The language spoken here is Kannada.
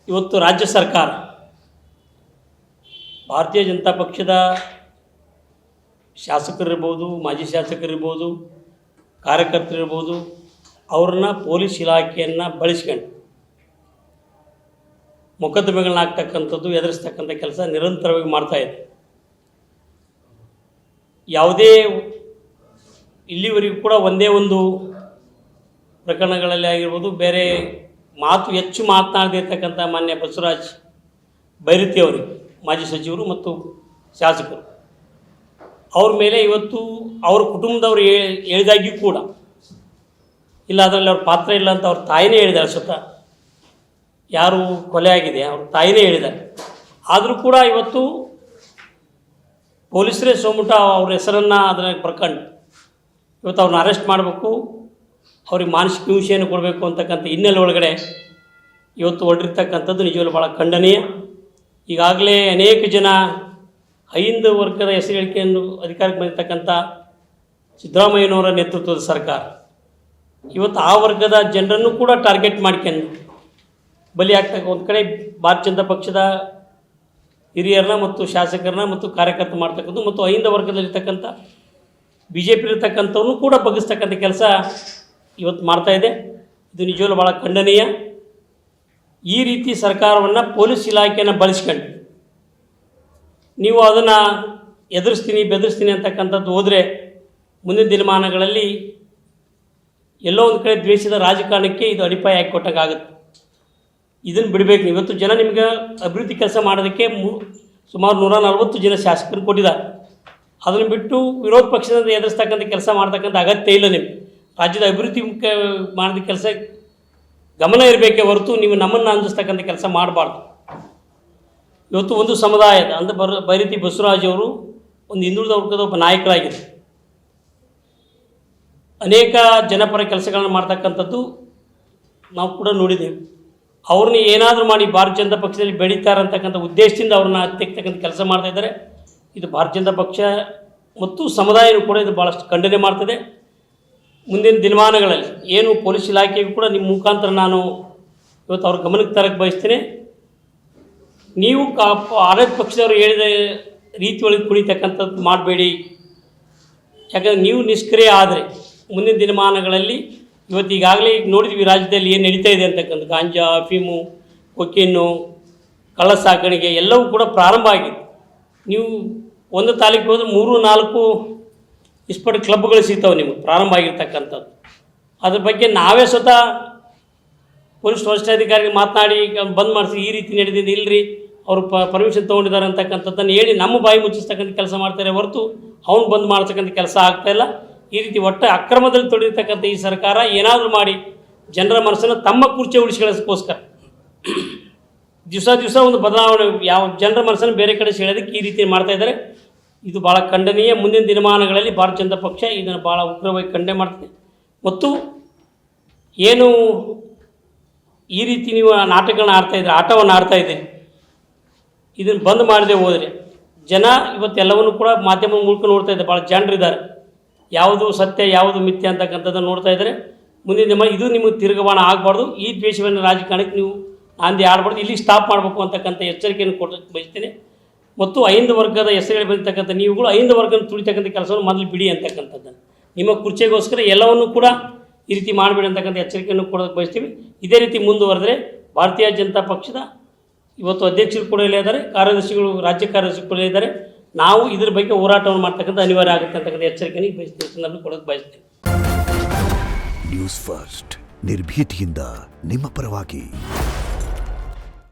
ಇವತ್ತು ರಾಜ್ಯ ಸರ್ಕಾರ ಭಾರತೀಯ ಜನತಾ ಪಕ್ಷದ ಶಾಸಕರಿರ್ಬೋದು, ಮಾಜಿ ಶಾಸಕರಿರ್ಬೋದು, ಕಾರ್ಯಕರ್ತರಿರ್ಬೋದು, ಅವ್ರನ್ನ ಪೊಲೀಸ್ ಇಲಾಖೆಯನ್ನು ಬಳಸ್ಕೊಂಡು ಮೊಕದ್ದಮೆಗಳನ್ನ ಹಾಕ್ತಕ್ಕಂಥದ್ದು, ಎದುರಿಸ್ತಕ್ಕಂಥ ಕೆಲಸ ನಿರಂತರವಾಗಿ ಮಾಡ್ತಾಯಿದೆ. ಯಾವುದೇ ಇಲ್ಲಿವರೆಗೂ ಕೂಡ ಒಂದೇ ಒಂದು ಪ್ರಕರಣಗಳಲ್ಲಿ ಆಗಿರ್ಬೋದು, ಬೇರೆ ಹೆಚ್ಚು ಮಾತನಾಡದಿರ್ತಕ್ಕಂಥ ಮಾನ್ಯ ಬಸವರಾಜ ಬೈರತಿ ಅವರಿಗೆ, ಮಾಜಿ ಸಚಿವರು ಮತ್ತು ಶಾಸಕರು, ಅವ್ರ ಮೇಲೆ ಇವತ್ತು ಅವ್ರ ಕುಟುಂಬದವರು ಹೇಳಿದಾಗ್ಯೂ ಕೂಡ ಇಲ್ಲ, ಅದರಲ್ಲಿ ಅವ್ರ ಪಾತ್ರ ಇಲ್ಲ ಅಂತ ಅವ್ರ ತಾಯಿನೇ ಹೇಳಿದ್ದಾರೆ. ಸ್ವತಃ ಯಾರು ಕೊಲೆ ಆಗಿದೆ ಅವ್ರ ತಾಯಿನೇ ಹೇಳಿದ್ದಾರೆ. ಆದರೂ ಕೂಡ ಇವತ್ತು ಪೊಲೀಸರೇ ಸೋಮುಟ ಅವ್ರ ಹೆಸರನ್ನು ಅದನ್ನು ಬರ್ಕೊಂಡು ಇವತ್ತು ಅವ್ರನ್ನ ಅರೆಸ್ಟ್ ಮಾಡಬೇಕು, ಅವ್ರಿಗೆ ಮಾನಸಿಕ ಹಿಂಸೆಯನ್ನು ಕೊಡಬೇಕು ಅಂತಕ್ಕಂಥ ಹಿನ್ನೆಲೆ ಒಳಗಡೆ ಇವತ್ತು ಹೊರಟಿರ್ತಕ್ಕಂಥದ್ದು ನಿಜವಲ್ಲೂ ಭಾಳ ಖಂಡನೀಯ. ಈಗಾಗಲೇ ಅನೇಕ ಜನ ಐಂದು ವರ್ಗದ ಹೆಸರು ಹೇಳಿಕೆಯನ್ನು ಅಧಿಕಾರಕ್ಕೆ ಬಂದಿರತಕ್ಕಂಥ ಸಿದ್ದರಾಮಯ್ಯನವರ ನೇತೃತ್ವದ ಸರ್ಕಾರ ಇವತ್ತು ಆ ವರ್ಗದ ಜನರನ್ನು ಕೂಡ ಟಾರ್ಗೆಟ್ ಮಾಡ್ಕೊಂಡು ಬಲಿ ಆಗ್ತಕ್ಕ ಒಂದು ಕಡೆ ಭಾರತೀಯ ಜನತಾ ಪಕ್ಷದ ಹಿರಿಯರನ್ನ ಮತ್ತು ಶಾಸಕರನ್ನ ಮತ್ತು ಕಾರ್ಯಕರ್ತ ಮಾಡ್ತಕ್ಕಂಥದ್ದು ಮತ್ತು ಐಂದ ವರ್ಗದಲ್ಲಿರ್ತಕ್ಕಂಥ ಬಿ ಜೆ ಪಿ ಇರ್ತಕ್ಕಂಥವ್ರನ್ನೂ ಕೂಡ ಬಗ್ಗಿಸ್ತಕ್ಕಂಥ ಕೆಲಸ ಇವತ್ತು ಮಾಡ್ತಾಯಿದೆ. ಇದು ನಿಜವಲ್ಲೂ ಭಾಳ ಖಂಡನೀಯ. ಈ ರೀತಿ ಸರ್ಕಾರವನ್ನು ಪೊಲೀಸ್ ಇಲಾಖೆಯನ್ನು ಬಳಸ್ಕೊಂಡು ನೀವು ಅದನ್ನು ಎದುರಿಸ್ತೀನಿ ಬೆದರಿಸ್ತೀನಿ ಅಂತಕ್ಕಂಥದ್ದು ಹೋದರೆ ಮುಂದಿನ ದಿನಮಾನಗಳಲ್ಲಿ ಎಲ್ಲೋ ಒಂದು ಕಡೆ ದ್ವೇಷದ ರಾಜಕಾರಣಕ್ಕೆ ಇದು ಅಡಿಪಾಯ ಹಾಕಿಕೊಟ್ಟಾಗುತ್ತೆ. ಇದನ್ನು ಬಿಡಬೇಕು. ಇವತ್ತು ಜನ ನಿಮಗೆ ಅಭಿವೃದ್ಧಿ ಕೆಲಸ ಮಾಡೋದಕ್ಕೆ ಸುಮಾರು 140 ಜನ ಶಾಸಕರು ಕೊಟ್ಟಿದ್ದಾರೆ. ಅದನ್ನು ಬಿಟ್ಟು ವಿರೋಧ ಪಕ್ಷದಿಂದ ಎದುರಿಸ್ತಕ್ಕಂಥ ಕೆಲಸ ಮಾಡ್ತಕ್ಕಂಥ ಅಗತ್ಯ ಇಲ್ಲ. ನಿಮಗೆ ರಾಜ್ಯದ ಅಭಿವೃದ್ಧಿ ಮಾಡಿದ ಕೆಲಸ ಗಮನ ಇರಬೇಕೇ ಹೊರತು ನೀವು ನಮ್ಮನ್ನು ಅಂಜಿಸ್ತಕ್ಕಂಥ ಕೆಲಸ ಮಾಡಬಾರ್ದು. ಇವತ್ತು ಒಂದು ಸಮುದಾಯದ ಅಂದರೆ ಬೈರತಿ ಬಸವರಾಜ್ ಅವರು ಒಂದು ಹಿಂದುಳಿದ ವರ್ಗದ ಒಬ್ಬ ನಾಯಕರಾಗಿದ್ದರು. ಅನೇಕ ಜನಪರ ಕೆಲಸಗಳನ್ನು ಮಾಡ್ತಕ್ಕಂಥದ್ದು ನಾವು ಕೂಡ ನೋಡಿದ್ದೇವೆ. ಅವ್ರನ್ನ ಏನಾದರೂ ಮಾಡಿ ಭಾರತೀಯ ಜನತಾ ಪಕ್ಷದಲ್ಲಿ ಬೆಳೀತಾರೆ ಅಂತಕ್ಕಂಥ ಉದ್ದೇಶದಿಂದ ಅವ್ರನ್ನ ತೆಗೆತಕ್ಕಂಥ ಕೆಲಸ ಮಾಡ್ತಾಯಿದ್ದಾರೆ. ಇದು ಭಾರತೀಯ ಜನತಾ ಪಕ್ಷ ಮತ್ತು ಸಮುದಾಯನೂ ಕೂಡ ಇದು ಭಾಳಷ್ಟು ಖಂಡನೆ ಮಾಡ್ತದೆ. ಮುಂದಿನ ದಿನಮಾನಗಳಲ್ಲಿ ಏನು ಪೊಲೀಸ್ ಇಲಾಖೆಗೂ ಕೂಡ ನಿಮ್ಮ ಮುಖಾಂತರ ನಾನು ಇವತ್ತು ಅವ್ರ ಗಮನಕ್ಕೆ ತರಕ್ಕೆ ಬಯಸ್ತೇನೆ. ನೀವು ಆಡಳಿತ ಪಕ್ಷದವರು ಹೇಳಿದ ರೀತಿ ಒಳಗೆ ಕುಣಿತಕ್ಕಂಥದ್ದು ಮಾಡಬೇಡಿ. ಯಾಕಂದರೆ ನೀವು ನಿಷ್ಕ್ರಿಯ ಆದರೆ ಮುಂದಿನ ದಿನಮಾನಗಳಲ್ಲಿ ಇವತ್ತು ಈಗಾಗಲೇ ಈಗ ನೋಡಿದ್ವಿ ರಾಜ್ಯದಲ್ಲಿ ಏನು ನಡೀತಾ ಇದೆ ಅಂತಕ್ಕಂಥ ಗಾಂಜಾ, ಅಫೀಮು, ಕೊಕೇನು, ಕಳ್ಳ ಸಾಕಾಣಿಕೆ ಎಲ್ಲವೂ ಕೂಡ ಪ್ರಾರಂಭ ಆಗಿದೆ. ನೀವು ಒಂದು ತಾಲೂಕಿಗೆ ಹೋದ್ರೆ 3-4 ಇಸ್ಪಟ್ ಕ್ಲಬ್ಗಳು ಸಿಗ್ತಾವೆ ನಿಮಗೆ ಪ್ರಾರಂಭ ಆಗಿರ್ತಕ್ಕಂಥದ್ದು. ಅದ್ರ ಬಗ್ಗೆ ನಾವೇ ಸ್ವತಃ ಪೊಲೀಸ್ ವರಿಷ್ಠಾಧಿಕಾರಿಗೆ ಮಾತನಾಡಿ ಬಂದ್ ಮಾಡಿಸಿ ಈ ರೀತಿ ನಡೆದಿದ್ದು ಇಲ್ಲರಿ, ಅವರು ಪರ್ಮಿಷನ್ ತೊಗೊಂಡಿದ್ದಾರೆ ಅಂತಕ್ಕಂಥದ್ದನ್ನು ಹೇಳಿ ನಮ್ಮ ಬಾಯಿ ಮುಚ್ಚಿಸ್ತಕ್ಕಂಥ ಕೆಲಸ ಮಾಡ್ತಾರೆ ಹೊರತು ಅವ್ನು ಬಂದ್ ಮಾಡ್ತಕ್ಕಂಥ ಕೆಲಸ ಆಗ್ತಾಯಿಲ್ಲ. ಈ ರೀತಿ ಒಟ್ಟು ಅಕ್ರಮದಲ್ಲಿ ತೊಡಗಿರ್ತಕ್ಕಂಥ ಈ ಸರ್ಕಾರ ಏನಾದರೂ ಮಾಡಿ ಜನರ ಮನಸ್ಸನ್ನು ತಮ್ಮ ಕುರ್ಚಿ ಉಳಿಸ್ಕೊಳ್ಳೋದಕ್ಕೋಸ್ಕರ ದಿವಸ ಒಂದು ಬದಲಾವಣೆ, ಯಾವ ಜನರ ಮನಸ್ಸನ್ನು ಬೇರೆ ಕಡೆ ಸೆಳೆಯೋದಕ್ಕೆ ಈ ರೀತಿ ಮಾಡ್ತಾಯಿದ್ದಾರೆ. ಇದು ಭಾಳ ಖಂಡನೀಯ. ಮುಂದಿನ ದಿನಮಾನಗಳಲ್ಲಿ ಭಾರತೀಯ ಜನತಾ ಪಕ್ಷ ಇದನ್ನು ಭಾಳ ಉಗ್ರವಾಗಿ ಖಂಡನೆ ಮಾಡ್ತದೆ. ಮತ್ತು ಏನು ಈ ರೀತಿ ನೀವು ನಾಟಕಗಳನ್ನ ಆಡ್ತಾಯಿದ್ರೆ, ಆಟವನ್ನು ಆಡ್ತಾಯಿದ್ದೀರಿ, ಇದನ್ನು ಬಂದ್ ಮಾಡದೆ ಹೋದರೆ ಜನ ಇವತ್ತೆಲ್ಲವನ್ನು ಕೂಡ ಮಾಧ್ಯಮ ಮೂಲಕ ನೋಡ್ತಾ ಇದ್ದಾರೆ. ಭಾಳ ಜನರಿದ್ದಾರೆ, ಯಾವುದು ಸತ್ಯ ಯಾವುದು ಮಿಥ್ಯ ಅಂತಕ್ಕಂಥದ್ದನ್ನು ನೋಡ್ತಾ ಇದ್ದಾರೆ. ಮುಂದಿನ ದಿನ ಇದು ನಿಮಗೆ ತಿರುಗಬಾಣ ಆಗಬಾರ್ದು. ಈ ದ್ವೇಷವನ್ನು ರಾಜಕಾರಣಕ್ಕೆ ನೀವು ನಾಂದಿ ಆಡಬಾರ್ದು. ಇಲ್ಲಿ ಸ್ಟಾಪ್ ಮಾಡಬೇಕು ಅಂತಕ್ಕಂಥ ಎಚ್ಚರಿಕೆಯನ್ನು ಕೊಡೋಕ್ಕೆ ಬಯಸ್ತೇನೆ. ಮತ್ತು 5 ವರ್ಗದ ಹೆಸರುಗಳು ಬಂದಿರ್ತಕ್ಕಂಥ ನೀವುಗಳು 5 ವರ್ಗದ ತುಳಿತಕ್ಕಂಥ ಕೆಲಸವನ್ನು ಮೊದಲು ಬಿಡಿ ಅಂತಕ್ಕಂಥದ್ದನ್ನು, ನಿಮ್ಮ ಕುರ್ಚಿಗೋಸ್ಕರ ಎಲ್ಲವನ್ನೂ ಕೂಡ ಈ ರೀತಿ ಮಾಡಬೇಡಿ ಅಂತಕ್ಕಂಥ ಎಚ್ಚರಿಕೆಯನ್ನು ಕೊಡೋಕ್ಕೆ ಬಯಸ್ತೀವಿ. ಇದೇ ರೀತಿ ಮುಂದುವರೆದರೆ ಭಾರತೀಯ ಜನತಾ ಪಕ್ಷದ ಇವತ್ತು ಅಧ್ಯಕ್ಷರು ಕೂಡ ಇದ್ದಾರೆ, ಕಾರ್ಯದರ್ಶಿಗಳು, ರಾಜ್ಯ ಕಾರ್ಯದರ್ಶಿಗಳು ಕೂಡ ಇದ್ದಾರೆ. ನಾವು ಇದ್ರ ಬಗ್ಗೆ ಹೋರಾಟವನ್ನು ಮಾಡ್ತಕ್ಕಂಥ ಅನಿವಾರ್ಯ ಆಗುತ್ತೆ ಅಂತಕ್ಕಂಥ ಎಚ್ಚರಿಕೆಯನ್ನು ಬಯಸ್ತೀವಿ, ಕೊಡೋಕ್ಕೆ ಬಯಸ್ತೀವಿ. ನ್ಯೂಸ್ ಫಸ್ಟ್, ನಿರ್ಭೀತಿಯಿಂದ ನಿಮ್ಮ ಪರವಾಗಿ.